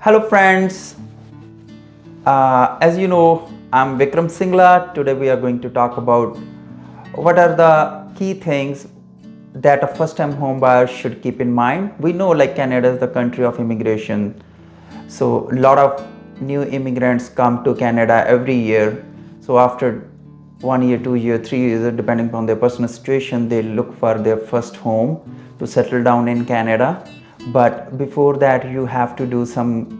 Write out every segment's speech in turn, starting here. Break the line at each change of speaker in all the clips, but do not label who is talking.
Hello friends, as you know, I'm Vikram Singla. Today we are going to talk about what are the key things that a first-time home buyer should keep in mind. We know like Canada is the country of immigration, so a lot of new immigrants come to Canada every year. So after 1 year, 2 year, 3 years, depending upon their personal situation, they look for their first home to settle down in Canada. But before that, you have to do some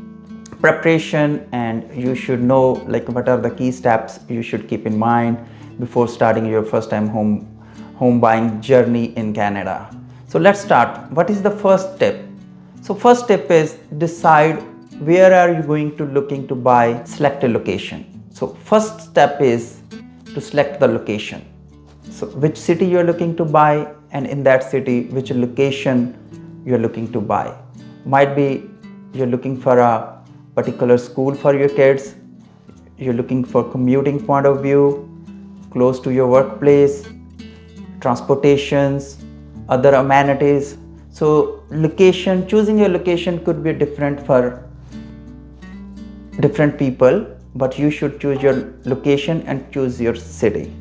preparation, and you should know like what are the key steps you should keep in mind before starting your first time home buying journey in Canada. So let's start. What is the first step? So first step is decide where are you going to looking to buy, select a location. So first step is to select the location. So which city you are looking to buy, and in that city which location you are looking to buy. Might be you're looking for a particular school for your kids, you're looking for commuting point of view, close to your workplace, transportations, other amenities. So location, choosing your location could be different for different people, but you should choose your location and choose your city.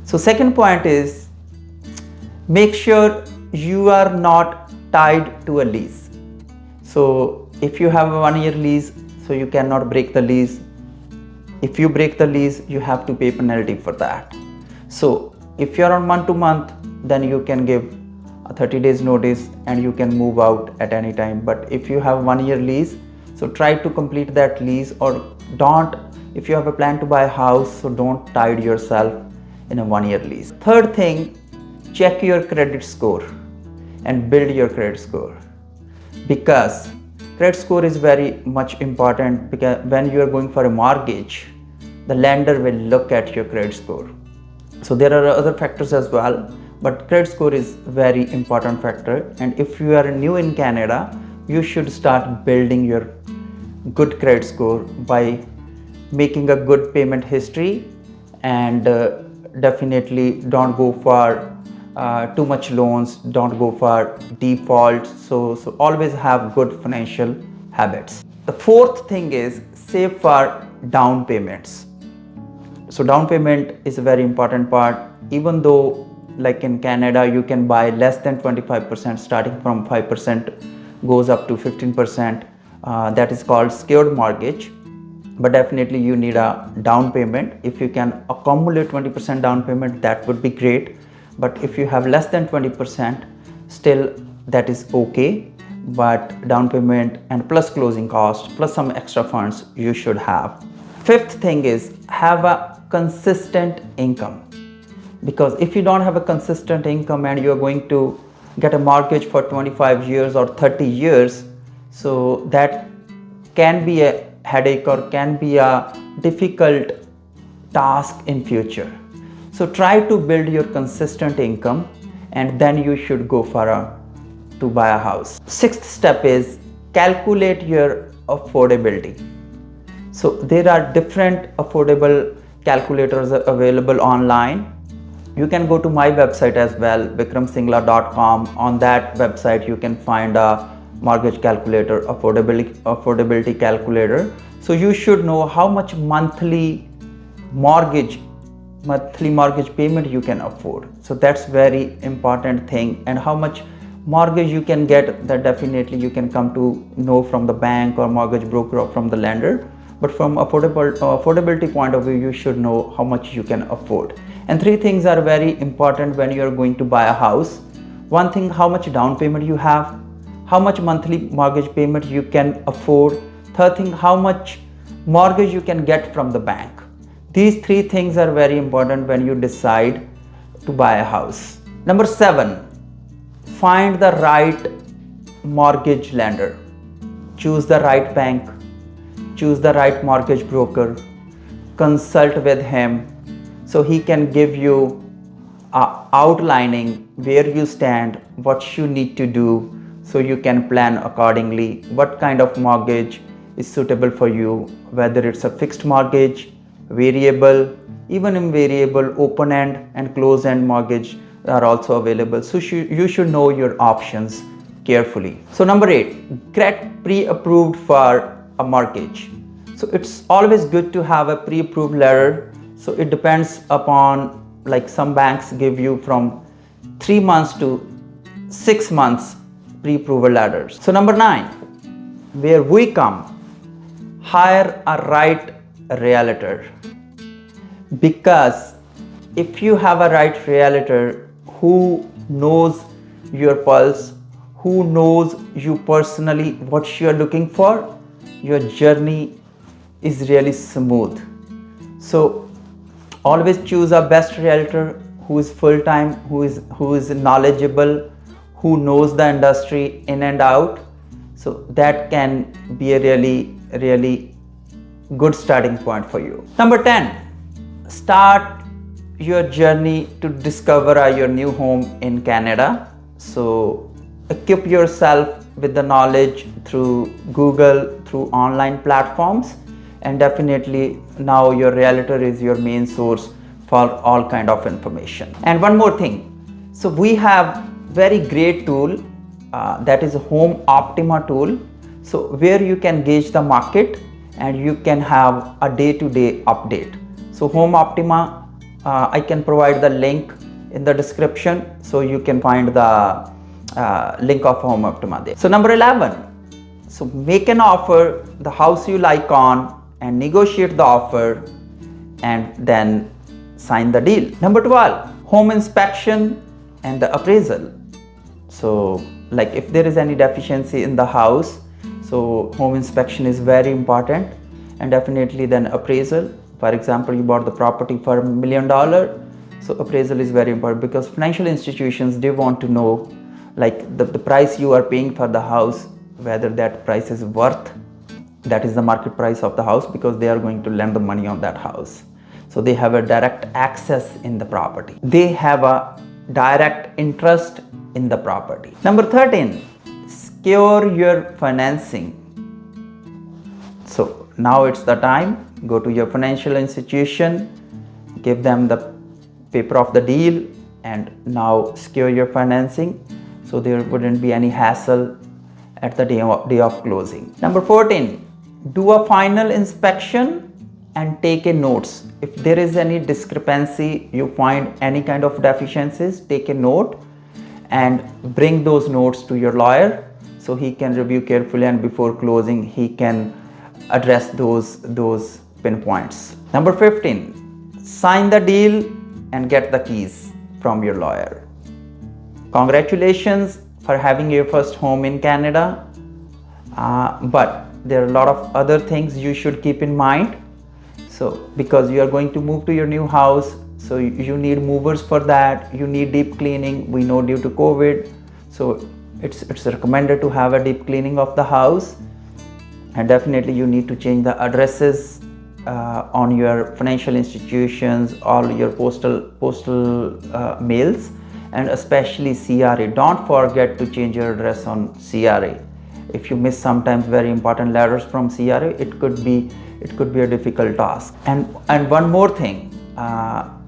So second point is make sure you are not tied to a lease. So if you have a 1 year lease, so you cannot break the lease. If you break the lease, you have to pay penalty for that. So if you're on month to month, then you can give a 30 days notice and you can move out at any time. But if you have 1 year lease, so try to complete that lease, or don't, if you have a plan to buy a house, so don't tie yourself in a 1 year lease. Third thing, check your credit score and build your credit score, because credit score is very much important, because when you are going for a mortgage, the lender will look at your credit score. So there are other factors as well, but credit score is very important factor. And if you are new in Canada, you should start building your good credit score by making a good payment history, and definitely don't go for too much loans, don't go for defaults. So always have good financial habits. The fourth thing is save for down payments. So down payment is a very important part. Even though like in Canada you can buy less than 25%, starting from 5% goes up to 15%, that is called secured mortgage. But definitely you need a down payment. If you can accumulate 20% down payment, that would be great. But if you have less than 20%, still that is okay. But down payment and plus closing cost plus some extra funds you should have. Fifth thing is have a consistent income, because if you don't have a consistent income and you're going to get a mortgage for 25 years or 30 years, so that can be a headache or can be a difficult task in future. So try to build your consistent income, and then you should go for to buy a house. Sixth step is calculate your affordability. So there are different affordable calculators available online. You can go to my website as well, vikramsingla.com. On that website you can find a mortgage calculator, affordability calculator. So you should know how much monthly mortgage payment you can afford. So that's very important thing. And how much mortgage you can get, that definitely you can come to know from the bank or mortgage broker or from the lender. But from affordability point of view, you should know how much you can afford. And three things are very important when you are going to buy a house. One thing, how much down payment you have, how much monthly mortgage payment you can afford. Third thing, how much mortgage you can get from the bank. These three things are very important when you decide to buy a house. Number 7, find the right mortgage lender. Choose the right bank, choose the right mortgage broker, consult with him so he can give you outlining where you stand, what you need to do, so you can plan accordingly what kind of mortgage is suitable for you, whether it's a fixed mortgage, variable, even in variable, open end and close end mortgage are also available. So you should know your options carefully. So number 8, get pre-approved for a mortgage. So it's always good to have a pre-approved letter. So it depends upon, like some banks give you from 3 months to 6 months pre-approval letters. So number 9, where we come, hire a right realtor. Because if you have a right realtor who knows your pulse, who knows you personally, what you're looking for, your journey is really smooth. So always choose a best realtor who is full-time, who is knowledgeable, who knows the industry in and out. So that can be a really good starting point for you. Number 10, start your journey to discover your new home in Canada. So equip yourself with the knowledge through Google, through online platforms, and definitely now your realtor is your main source for all kind of information. And one more thing, so we have very great tool that is a Home Optima tool, so where you can gauge the market and you can have a day-to-day update. So Home Optima, I can provide the link in the description, so you can find the link of Home Optima there. So number 11, so make an offer the house you like on and negotiate the offer and then sign the deal. Number 12, home inspection and the appraisal. So like if there is any deficiency in the house, so home inspection is very important, and definitely then appraisal. For example, you bought the property for $1 million, so appraisal is very important, because financial institutions, they want to know like the price you are paying for the house, whether that price is worth, that is the market price of the house, because they are going to lend the money on that house. So they have a direct access in the property. They have a direct interest in the property. Number 13, secure your financing. So now it's the time, go to your financial institution, give them the paper of the deal, and now secure your financing, so there wouldn't be any hassle at the day of closing. Number 14, do a final inspection and take a notes. If there is any discrepancy, you find any kind of deficiencies, take a note and bring those notes to your lawyer, so he can review carefully, and before closing he can address those pinpoints. Number 15, sign the deal and get the keys from your lawyer. Congratulations for having your first home in Canada, but there are a lot of other things you should keep in mind. So because you are going to move to your new house, so you need movers for that, you need deep cleaning. We know due to COVID, so it's recommended to have a deep cleaning of the house, and definitely you need to change the addresses on your financial institutions, all your postal mails, and especially CRA. Don't forget to change your address on CRA. If you miss sometimes very important letters from CRA, it could be a difficult task. And one more thing,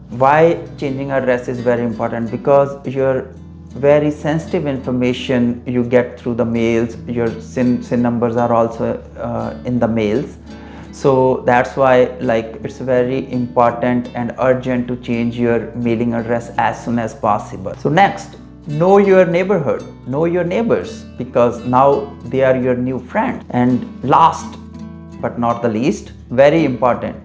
why changing address is very important, because your very sensitive information you get through the mails, your SIN numbers are also in the mails. So that's why like it's very important and urgent to change your mailing address as soon as possible. So next, know your neighborhood, know your neighbors, because now they are your new friends. And last but not the least, very important,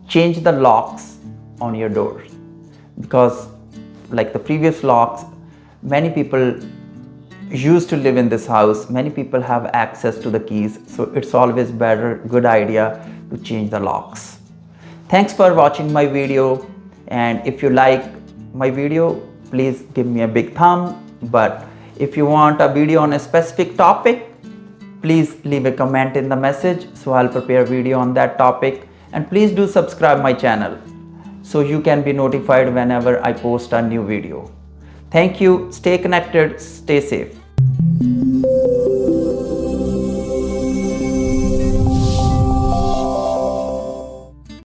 change the locks on your doors, because like the previous locks, many people used to live in this house, many people have access to the keys, so it's always good idea to change the locks. Thanks for watching my video, and if you like my video, please give me a big thumb. But if you want a video on a specific topic, please leave a comment in the message, so I'll prepare a video on that topic. And please do subscribe my channel, so you can be notified whenever I post a new video. Thank you, stay connected, stay safe.